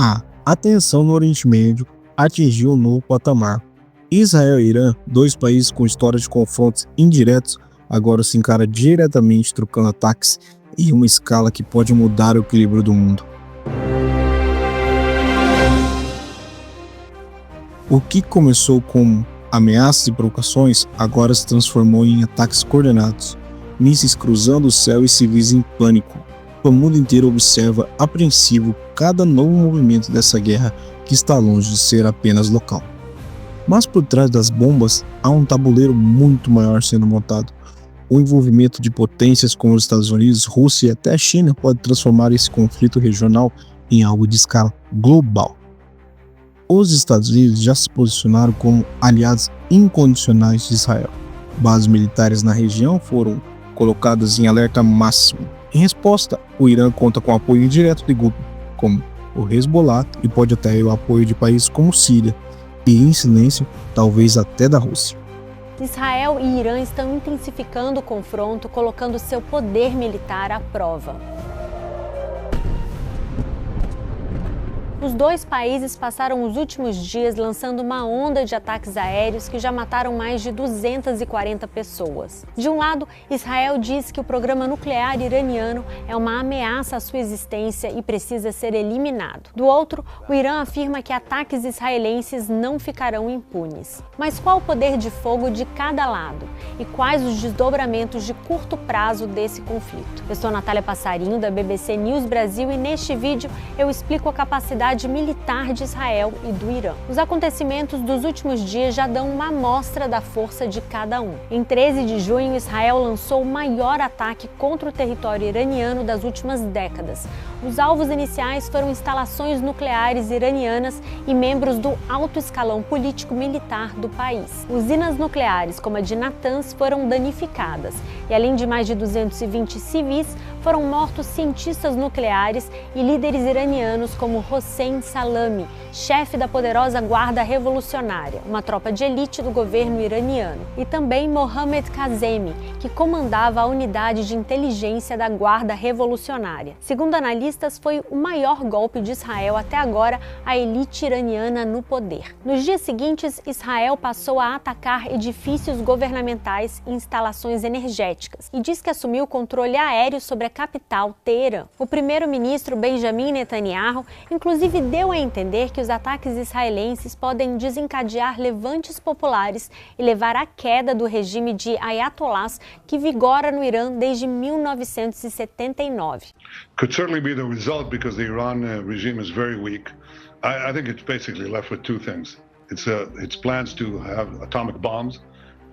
A tensão no Oriente Médio atingiu um novo patamar. Israel e Irã, dois países com história de confrontos indiretos, agora se encaram diretamente trocando ataques em uma escala que pode mudar o equilíbrio do mundo. O que começou como ameaças e provocações agora se transformou em ataques coordenados, mísseis cruzando o céu e civis em pânico. O mundo inteiro observa apreensivo cada novo movimento dessa guerra que está longe de ser apenas local. Mas por trás das bombas há um tabuleiro muito maior sendo montado. O envolvimento de potências como os Estados Unidos, Rússia e até a China pode transformar esse conflito regional em algo de escala global. Os Estados Unidos já se posicionaram como aliados incondicionais de Israel. Bases militares na região foram colocadas em alerta máximo. Em resposta, o Irã conta com apoio direto de grupos como o Hezbollah e pode ter o apoio de países como Síria e, em silêncio, talvez até da Rússia. Israel e Irã estão intensificando o confronto, colocando seu poder militar à prova. Os dois países passaram os últimos dias lançando uma onda de ataques aéreos que já mataram mais de 240 pessoas. De um lado, Israel diz que o programa nuclear iraniano é uma ameaça à sua existência e precisa ser eliminado. Do outro, o Irã afirma que ataques israelenses não ficarão impunes. Mas qual o poder de fogo de cada lado? E quais os desdobramentos de curto prazo desse conflito? Eu sou Natália Passarinho, da BBC News Brasil, e neste vídeo eu explico a capacidade militar de Israel e do Irã. Os acontecimentos dos últimos dias já dão uma amostra da força de cada um. Em 13 de junho, Israel lançou o maior ataque contra o território iraniano das últimas décadas. Os alvos iniciais foram instalações nucleares iranianas e membros do alto escalão político-militar do país. Usinas nucleares, como a de Natanz, foram danificadas e, além de mais de 220 civis, foram mortos cientistas nucleares e líderes iranianos como Hossein Salami, chefe da poderosa Guarda Revolucionária, uma tropa de elite do governo iraniano, e também Mohammad Kazemi, que comandava a unidade de inteligência da Guarda Revolucionária. Segundo analistas, foi o maior golpe de Israel até agora à elite iraniana no poder. Nos dias seguintes, Israel passou a atacar edifícios governamentais e instalações energéticas e diz que assumiu o controle aéreo sobre a capital, Teherã. O primeiro-ministro Benjamin Netanyahu inclusive deu a entender que os ataques israelenses podem desencadear levantes populares e levar à queda do regime de ayatollahs que vigora no Irã desde 1979. Could certainly be the result because the Iran regime is very weak. I think it's basically left with two things. It's plans to have atomic bombs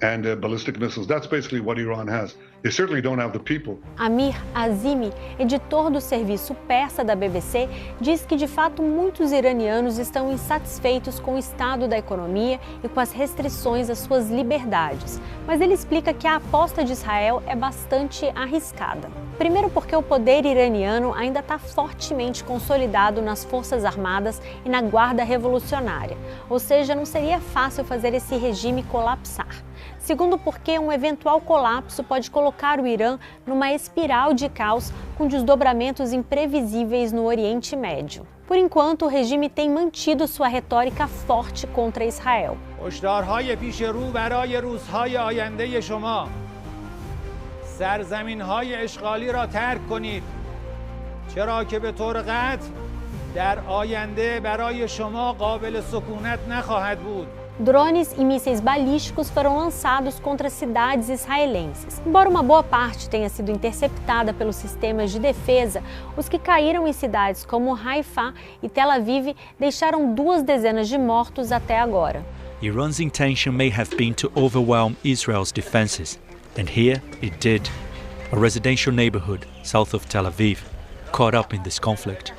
and ballistic missiles. That's basically what Iran has. They certainly don't have the people. Amir Azimi, editor do serviço persa da BBC, diz que de fato muitos iranianos estão insatisfeitos com o estado da economia e com as restrições às suas liberdades. Mas ele explica que a aposta de Israel é bastante arriscada. Primeiro porque o poder iraniano ainda está fortemente consolidado nas Forças Armadas e na Guarda Revolucionária, ou seja, não seria fácil fazer esse regime colapsar. Segundo porque um eventual colapso pode colocar o Irã numa espiral de caos com desdobramentos imprevisíveis no Oriente Médio. Por enquanto, o regime tem mantido sua retórica forte contra Israel. سرزمین‌های اشغالی را ترک کنید چرا که به طور قطع در آینده برای شما قابل سکونت نخواهد بود. Drones e mísseis balísticos foram lançados contra cidades israelenses. Embora uma boa parte tenha sido interceptada pelos sistemas de defesa, os que caíram em cidades como Haifa e Tel Aviv deixaram 2 dezenas de mortos até agora. Iran's intention may have been to overwhelm Israel's defenses, and here it did. A residential neighborhood south of Tel Aviv caught up in this conflict.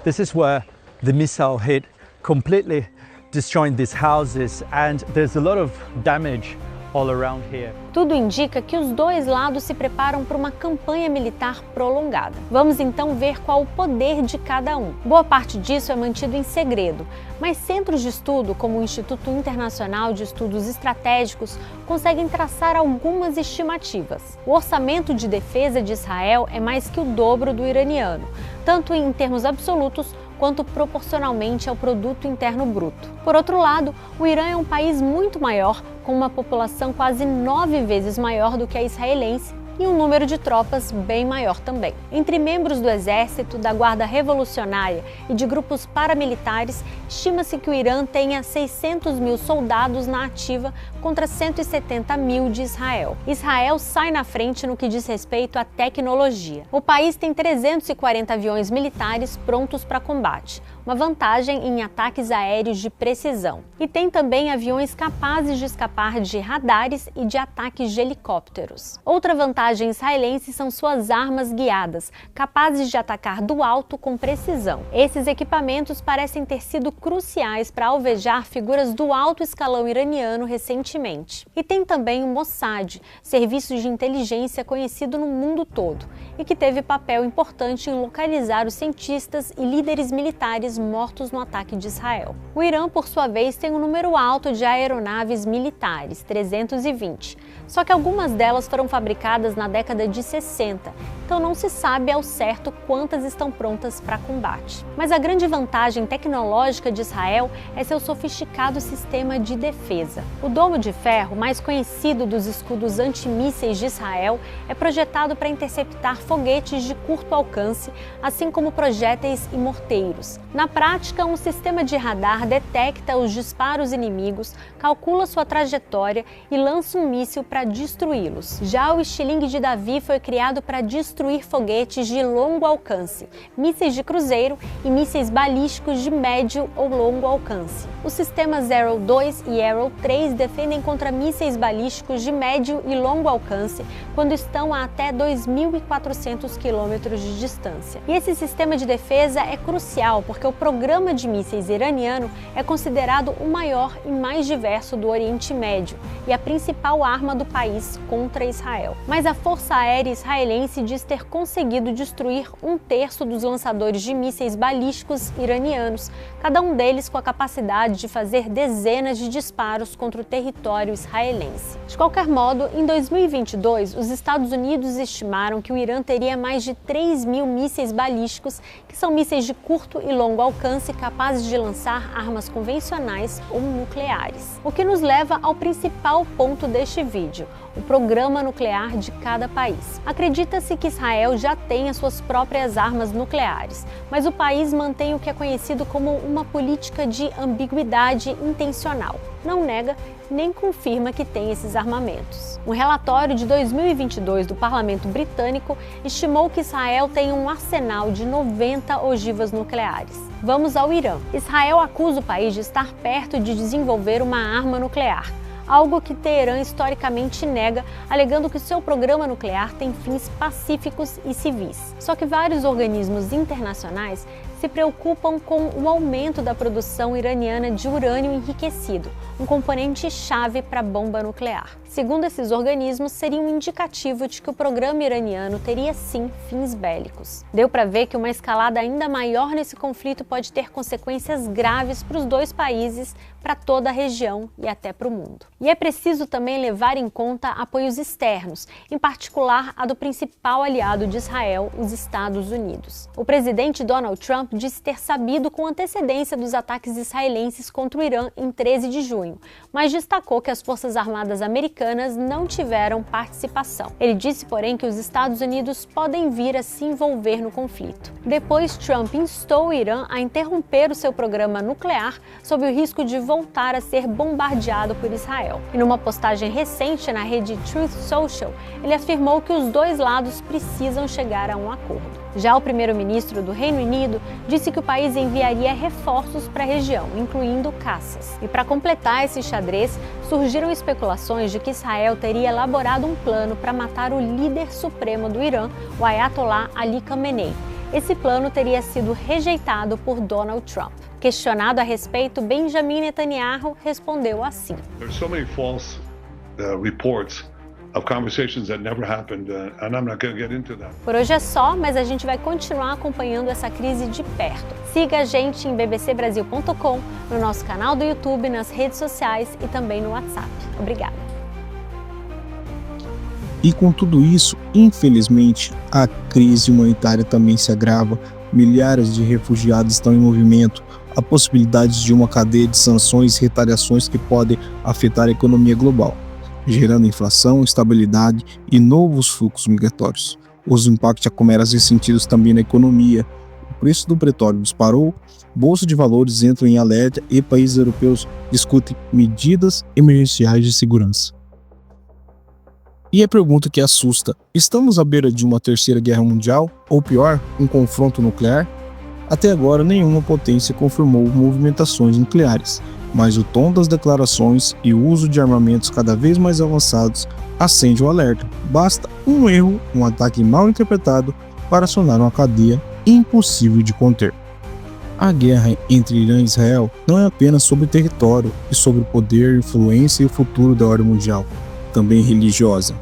This is where the missile hit, completely destroying these houses, and there's a lot of damage all around here. Tudo indica que os dois lados se preparam para uma campanha militar prolongada. Vamos então ver qual o poder de cada um. Boa parte disso é mantido em segredo, mas centros de estudo, como o Instituto Internacional de Estudos Estratégicos, conseguem traçar algumas estimativas. O orçamento de defesa de Israel é mais que o dobro do iraniano, tanto em termos absolutos quanto proporcionalmente ao produto interno bruto. Por outro lado, o Irã é um país muito maior, com uma população quase 9 vezes maior do que a israelense e um número de tropas bem maior também. Entre membros do exército, da Guarda Revolucionária e de grupos paramilitares, estima-se que o Irã tenha 600 mil soldados na ativa contra 170 mil de Israel. Israel sai na frente no que diz respeito à tecnologia. O país tem 340 aviões militares prontos para combate, uma vantagem em ataques aéreos de precisão. E tem também aviões capazes de escapar de radares e de ataques de helicópteros. Outra vantagem israelense são suas armas guiadas, capazes de atacar do alto com precisão. Esses equipamentos parecem ter sido cruciais para alvejar figuras do alto escalão iraniano recentemente. E tem também o Mossad, serviço de inteligência conhecido no mundo todo, e que teve papel importante em localizar os cientistas e líderes militares mortos no ataque de Israel. O Irã, por sua vez, tem um número alto de aeronaves militares, 320, só que algumas delas foram fabricadas na década de 60, então não se sabe ao certo quantas estão prontas para combate. Mas a grande vantagem tecnológica de Israel é seu sofisticado sistema de defesa. O domo de ferro, mais conhecido dos escudos antimísseis de Israel, é projetado para interceptar foguetes de curto alcance, assim como projéteis e morteiros. Na prática, um sistema de radar detecta os disparos inimigos, calcula sua trajetória e lança um míssil para destruí-los. Já o estilingue de Davi foi criado para destruir foguetes de longo alcance, mísseis de cruzeiro e mísseis balísticos de médio ou longo alcance. Os sistemas Arrow 2 e Arrow 3 defendem contra mísseis balísticos de médio e longo alcance quando estão a até 2.400 quilômetros de distância. E esse sistema de defesa é crucial porque o programa de mísseis iraniano é considerado o maior e mais diverso do Oriente Médio e a principal arma do país contra Israel. Mas a Força Aérea Israelense diz ter conseguido destruir 1/3 dos lançadores de mísseis balísticos iranianos, cada um deles com a capacidade de fazer dezenas de disparos contra o território israelense. De qualquer modo, em 2022, os Estados Unidos estimaram que o Irã teria mais de 3.000 mísseis balísticos, que são mísseis de curto e longo alcance capazes de lançar armas convencionais ou nucleares. O que nos leva ao principal ponto deste vídeo: o programa nuclear de cada país. Acredita-se que Israel já tem as suas próprias armas nucleares, mas o país mantém o que é conhecido como uma política de ambiguidade intencional. Não nega nem confirma que tem esses armamentos. Um relatório de 2022 do Parlamento Britânico estimou que Israel tem um arsenal de 90 ogivas nucleares. Vamos ao Irã. Israel acusa o país de estar perto de desenvolver uma arma nuclear, algo que Teherã historicamente nega, alegando que seu programa nuclear tem fins pacíficos e civis. Só que vários organismos internacionais se preocupam com o aumento da produção iraniana de urânio enriquecido, um componente-chave para a bomba nuclear. Segundo esses organismos, seria um indicativo de que o programa iraniano teria sim fins bélicos. Deu para ver que uma escalada ainda maior nesse conflito pode ter consequências graves para os dois países, para toda a região e até para o mundo. E é preciso também levar em conta apoios externos, em particular a do principal aliado de Israel, os Estados Unidos. O presidente Donald Trump disse ter sabido com antecedência dos ataques israelenses contra o Irã em 13 de junho, mas destacou que as Forças Armadas americanas não tiveram participação. Ele disse, porém, que os Estados Unidos podem vir a se envolver no conflito. Depois, Trump instou o Irã a interromper o seu programa nuclear sob o risco de voltar a ser bombardeado por Israel. E numa postagem recente na rede Truth Social, ele afirmou que os dois lados precisam chegar a um acordo. Já o primeiro-ministro do Reino Unido disse que o país enviaria reforços para a região, incluindo caças. E para completar esse xadrez, surgiram especulações de que Israel teria elaborado um plano para matar o líder supremo do Irã, o Ayatollah Ali Khamenei. Esse plano teria sido rejeitado por Donald Trump. Questionado a respeito, Benjamin Netanyahu respondeu assim: There are so many false reports of conversations that never happened, and I'm not going to get into that. Por hoje é só, mas a gente vai continuar acompanhando essa crise de perto. Siga a gente em bbcbrasil.com, no nosso canal do YouTube, nas redes sociais e também no WhatsApp. Obrigada. E com tudo isso, infelizmente, a crise humanitária também se agrava milhares de refugiados estão em movimento, há possibilidades de uma cadeia de sanções e retaliações que podem afetar a economia global, gerando inflação, instabilidade e novos fluxos migratórios. Os impactos já começam a ser sentidos também na economia. O preço do petróleo disparou, bolsa de valores entram em alerta e países europeus discutem medidas emergenciais de segurança. E a pergunta que assusta: estamos à beira de uma terceira guerra mundial? Ou pior, um confronto nuclear? Até agora, nenhuma potência confirmou movimentações nucleares, mas o tom das declarações e o uso de armamentos cada vez mais avançados acende o alerta. Basta um erro, um ataque mal interpretado para acionar uma cadeia impossível de conter. A guerra entre Irã e Israel não é apenas sobre território e sobre poder, influência e o futuro da ordem mundial, também religiosa.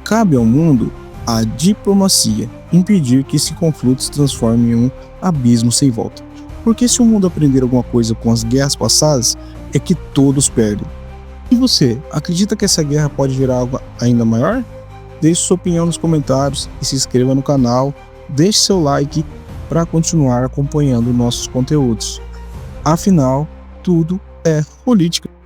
Cabe ao mundo a diplomacia impedir que esse conflito se transforme em um abismo sem volta. Porque se o mundo aprender alguma coisa com as guerras passadas, é que todos perdem. E você, acredita que essa guerra pode gerar algo ainda maior? Deixe sua opinião nos comentários e se inscreva no canal. Deixe seu like para continuar acompanhando nossos conteúdos. Afinal, tudo é política.